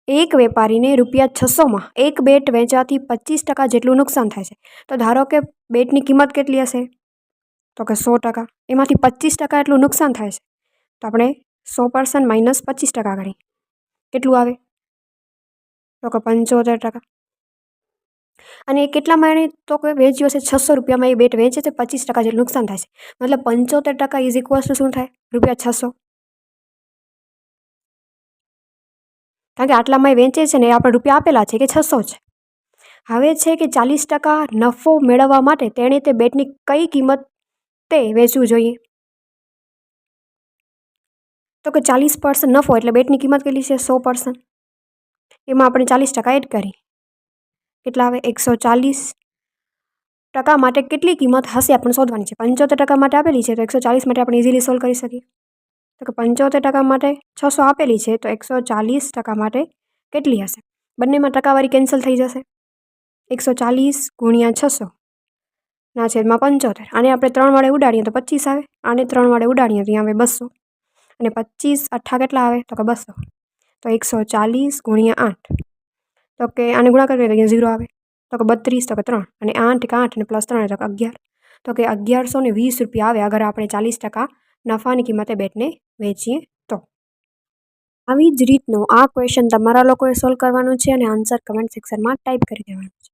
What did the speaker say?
એક વેપારીને ₹600 માં એક બેટ વેચવાથી 25% જેટલું નુકસાન થાય છે. તો ધારો કે બેટની કિંમત કેટલી હશે? તો કે 100%. એમાંથી 25% એટલું નુકસાન થાય છે. તો આપણે 100% માઇનસ 25% કરીએ. કેટલું આવે? તો કે 75%. અને એ કેટલામાં એને તો કે વેચ્યું હશે ₹600 માં એ બેટ વેચે છે, 25% જેટલું નુકસાન થાય છે. મતલબ 75% ઇઝ ઇક્વલ્સ ટુ શું થાય? ₹600. કારણ કે આટલામાં એ વેચે છે ને, એ આપણે રૂપિયા આપેલા છે કે 600 છે. હવે છે કે 40% નફો મેળવવા માટે તેણે તે બેટની કઈ કિંમતે વેચવું જોઈએ? તો કે 40% નફો એટલે બેટની કિંમત કેટલી છે? 100%. એમાં આપણે 40% એડ કરી. કેટલા આવે? 140% માટે કેટલી કિંમત હશે આપણે શોધવાની છે. 75% માટે આપેલી છે, તો 140 માટે આપણે ઇઝીલી સોલ્વ કરી શકીએ. તો કે 75% માટે 600 આપેલી છે, તો 140% માટે કેટલી હશે? બંનેમાં ટકાવારી કેન્સલ થઈ જશે. 140 ગુણ્યા 600 ના છેદમાં 75. આને આપણે 3 વડે ઉડાડીએ તો 25 આવે. આને 3 વડે ઉડાડીએ તો આવે 200. અને 25 8 કેટલા આવે? તો કે 200. તો 140 ગુણ્યા 8. તો કે આને ગુણાકાર કરીએ તો અહીંયા 0 આવે. તો કે 32. તો કે 3. અને 8 કે 8 અને પ્લસ 3 તો કે 11. તો કે ₹1120 આવે અગર આપણે 40% નફાની કિંમતે બેટને વેચીએ તો. આવી જ રીતનો આ ક્વેશ્ચન તમારા લોકોએ સોલ્વ કરવાનું છે અને આન્સર કમેન્ટ સેક્શનમાં ટાઈપ કરી દેવાનું છે.